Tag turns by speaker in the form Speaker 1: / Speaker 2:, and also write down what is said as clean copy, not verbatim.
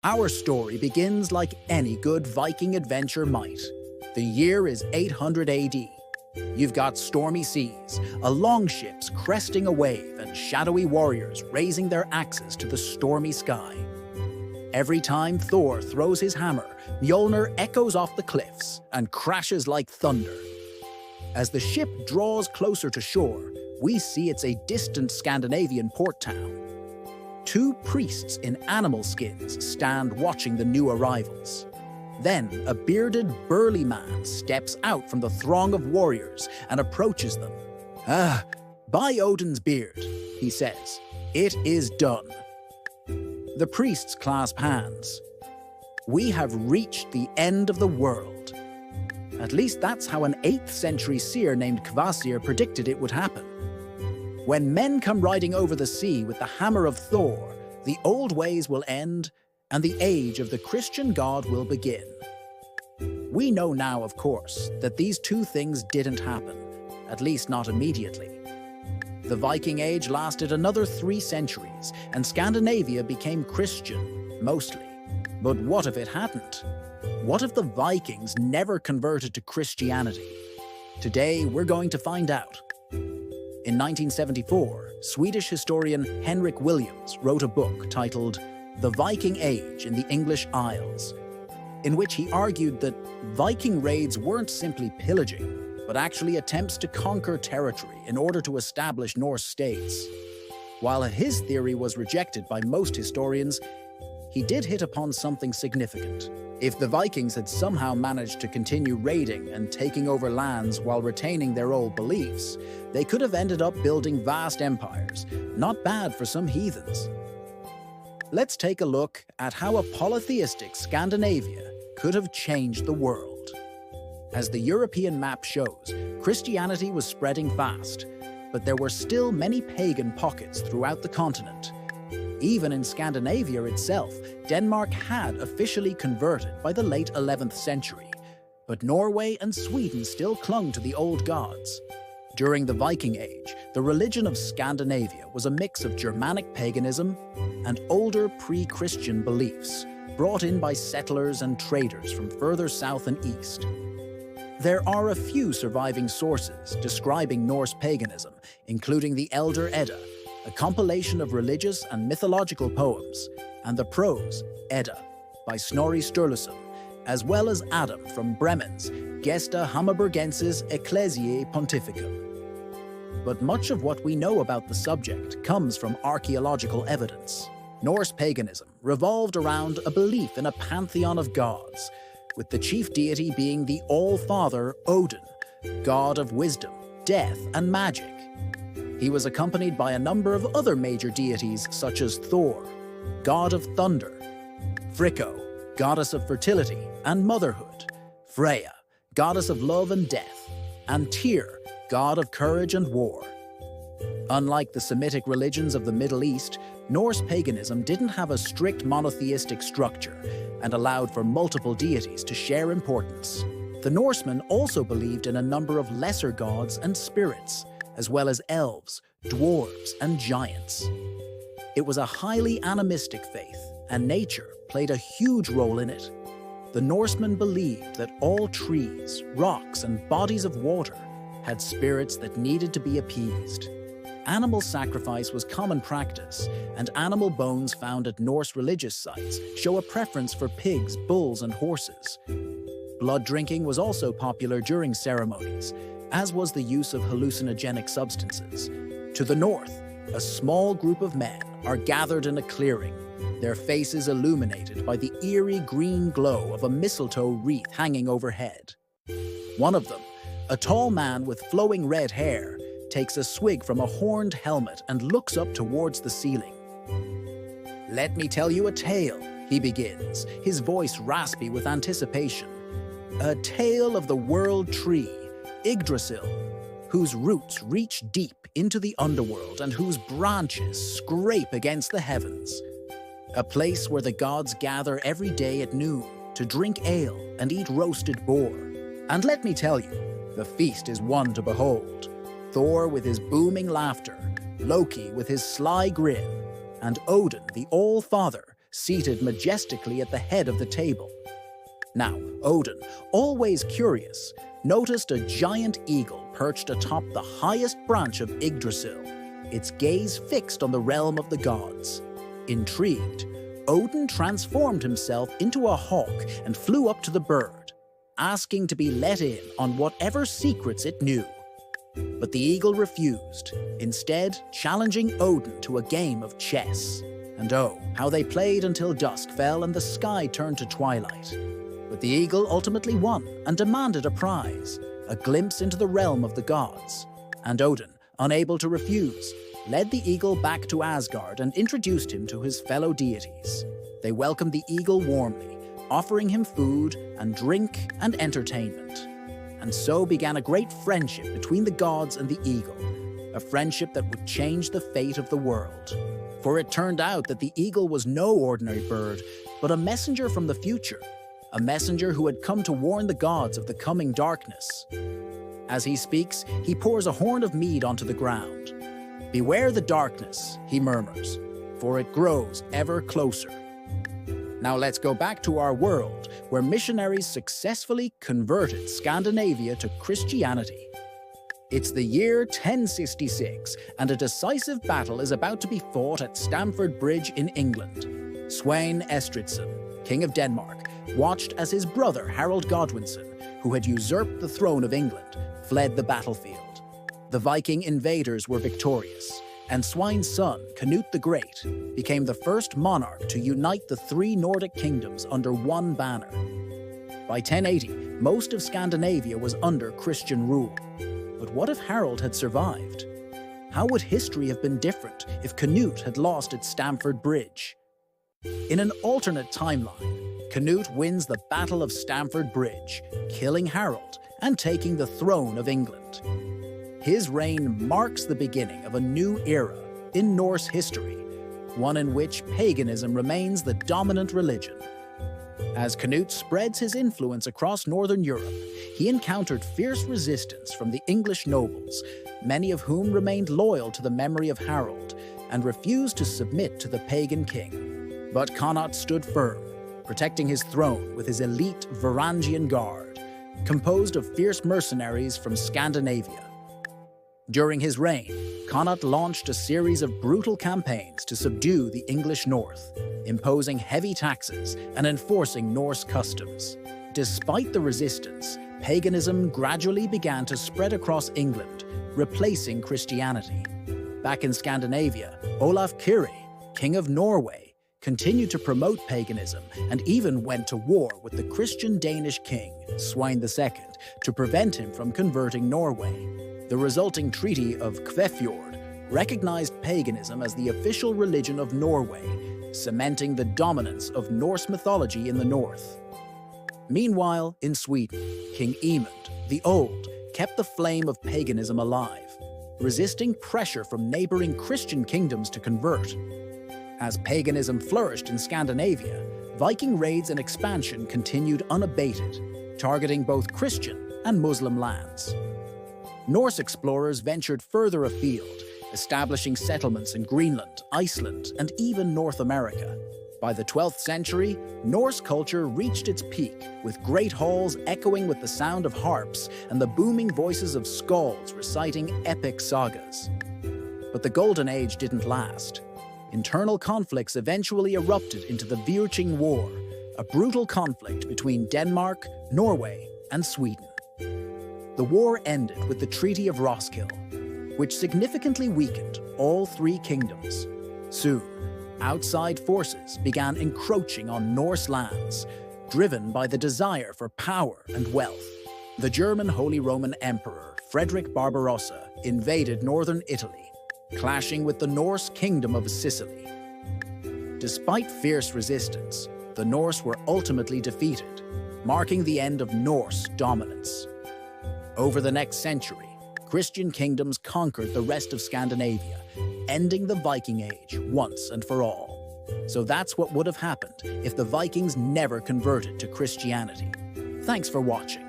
Speaker 1: Our story begins like any good Viking adventure might. The year is 800 AD. You've got stormy seas, a longships cresting a wave, and shadowy warriors raising their axes to the stormy sky. Every time Thor throws his hammer, Mjolnir echoes off the cliffs and crashes like thunder. As the ship draws closer to shore, we see it's a distant Scandinavian port town. Two priests in animal skins stand watching the new arrivals. Then, a bearded, burly man steps out from the throng of warriors and approaches them. By Odin's beard, he says, it is done. The priests clasp hands. We have reached the end of the world. At least that's how an 8th century seer named Kvasir predicted it would happen. When men come riding over the sea with the hammer of Thor, the old ways will end and the age of the Christian God will begin. We know now, of course, that these two things didn't happen, at least not immediately. The Viking Age lasted another 3 centuries, and Scandinavia became Christian, mostly. But what if it hadn't? What if the Vikings never converted to Christianity? Today, we're going to find out. In 1974, Swedish historian Henrik Williams wrote a book titled The Viking Age in the English Isles, in which he argued that Viking raids weren't simply pillaging, but actually attempts to conquer territory in order to establish Norse states. While his theory was rejected by most historians, he did hit upon something significant. If the Vikings had somehow managed to continue raiding and taking over lands while retaining their old beliefs, they could have ended up building vast empires, not bad for some heathens. Let's take a look at how a polytheistic Scandinavia could have changed the world. As the European map shows, Christianity was spreading fast, but there were still many pagan pockets throughout the continent. Even in Scandinavia itself, Denmark had officially converted by the late 11th century, but Norway and Sweden still clung to the old gods. During the Viking Age, the religion of Scandinavia was a mix of Germanic paganism and older pre-Christian beliefs, brought in by settlers and traders from further south and east. There are a few surviving sources describing Norse paganism, including the Elder Edda, a compilation of religious and mythological poems, and the prose Edda by Snorri Sturluson, as well as Adam from Bremen's Gesta Hammerbergensis Ecclesiae Pontificum. But much of what we know about the subject comes from archaeological evidence. Norse paganism revolved around a belief in a pantheon of gods, with the chief deity being the All-Father Odin, god of wisdom, death, and magic. He was accompanied by a number of other major deities such as Thor, god of thunder, Fricko, goddess of fertility and motherhood, Freya, goddess of love and death, and Tyr, god of courage and war. Unlike the Semitic religions of the Middle East, Norse paganism didn't have a strict monotheistic structure and allowed for multiple deities to share importance. The Norsemen also believed in a number of lesser gods and spirits, as well as elves, dwarves, and giants. It was a highly animistic faith, and nature played a huge role in it. The Norsemen believed that all trees, rocks, and bodies of water had spirits that needed to be appeased. Animal sacrifice was common practice, and animal bones found at Norse religious sites show a preference for pigs, bulls, and horses. Blood drinking was also popular during ceremonies, as was the use of hallucinogenic substances. To the north, a small group of men are gathered in a clearing, their faces illuminated by the eerie green glow of a mistletoe wreath hanging overhead. One of them, a tall man with flowing red hair, takes a swig from a horned helmet and looks up towards the ceiling. "Let me tell you a tale," he begins, his voice raspy with anticipation. "A tale of the world tree, Yggdrasil, whose roots reach deep into the underworld and whose branches scrape against the heavens. A place where the gods gather every day at noon to drink ale and eat roasted boar. And let me tell you, the feast is one to behold. Thor with his booming laughter, Loki with his sly grin, and Odin, the All-Father, seated majestically at the head of the table. Now, Odin, always curious, noticed a giant eagle perched atop the highest branch of Yggdrasil, its gaze fixed on the realm of the gods. Intrigued, Odin transformed himself into a hawk and flew up to the bird, asking to be let in on whatever secrets it knew. But the eagle refused, instead challenging Odin to a game of chess. And oh, how they played until dusk fell and the sky turned to twilight. But the eagle ultimately won and demanded a prize, a glimpse into the realm of the gods. And Odin, unable to refuse, led the eagle back to Asgard and introduced him to his fellow deities. They welcomed the eagle warmly, offering him food and drink and entertainment. And so began a great friendship between the gods and the eagle, a friendship that would change the fate of the world. For it turned out that the eagle was no ordinary bird, but a messenger from the future, a messenger who had come to warn the gods of the coming darkness. As he speaks, he pours a horn of mead onto the ground. "Beware the darkness," he murmurs, "for it grows ever closer." Now let's go back to our world, where missionaries successfully converted Scandinavia to Christianity. It's the year 1066, and a decisive battle is about to be fought at Stamford Bridge in England. Svein Estridsson, King of Denmark, watched as his brother Harold Godwinson, who had usurped the throne of England, fled the battlefield. The Viking invaders were victorious, and Svein's son, Canute the Great, became the first monarch to unite the three Nordic kingdoms under one banner. By 1080, most of Scandinavia was under Christian rule. But what if Harold had survived? How would history have been different if Canute had lost at Stamford Bridge? In an alternate timeline, Canute wins the Battle of Stamford Bridge, killing Harold and taking the throne of England. His reign marks the beginning of a new era in Norse history, one in which paganism remains the dominant religion. As Canute spreads his influence across Northern Europe, he encountered fierce resistance from the English nobles, many of whom remained loyal to the memory of Harold and refused to submit to the pagan king. But Connaught stood firm, protecting his throne with his elite Varangian Guard, composed of fierce mercenaries from Scandinavia. During his reign, Connaught launched a series of brutal campaigns to subdue the English north, imposing heavy taxes and enforcing Norse customs. Despite the resistance, paganism gradually began to spread across England, replacing Christianity. Back in Scandinavia, Olaf Kyrre, King of Norway, continued to promote paganism and even went to war with the Christian Danish king, Svein II, to prevent him from converting Norway. The resulting Treaty of Kvefjord recognized paganism as the official religion of Norway, cementing the dominance of Norse mythology in the north. Meanwhile, in Sweden, King Emund the Old kept the flame of paganism alive, resisting pressure from neighboring Christian kingdoms to convert. As paganism flourished in Scandinavia, Viking raids and expansion continued unabated, targeting both Christian and Muslim lands. Norse explorers ventured further afield, establishing settlements in Greenland, Iceland, and even North America. By the 12th century, Norse culture reached its peak, with great halls echoing with the sound of harps and the booming voices of skalds reciting epic sagas. But the Golden Age didn't last. Internal conflicts eventually erupted into the Viking War, a brutal conflict between Denmark, Norway, and Sweden. The war ended with the Treaty of Roskilde, which significantly weakened all three kingdoms. Soon, outside forces began encroaching on Norse lands, driven by the desire for power and wealth. The German Holy Roman Emperor Frederick Barbarossa invaded northern Italy, clashing with the Norse Kingdom of Sicily. Despite fierce resistance, the Norse were ultimately defeated, marking the end of Norse dominance. Over the next century, Christian kingdoms conquered the rest of Scandinavia, ending the Viking Age once and for all. So that's what would have happened if the Vikings never converted to Christianity. Thanks for watching.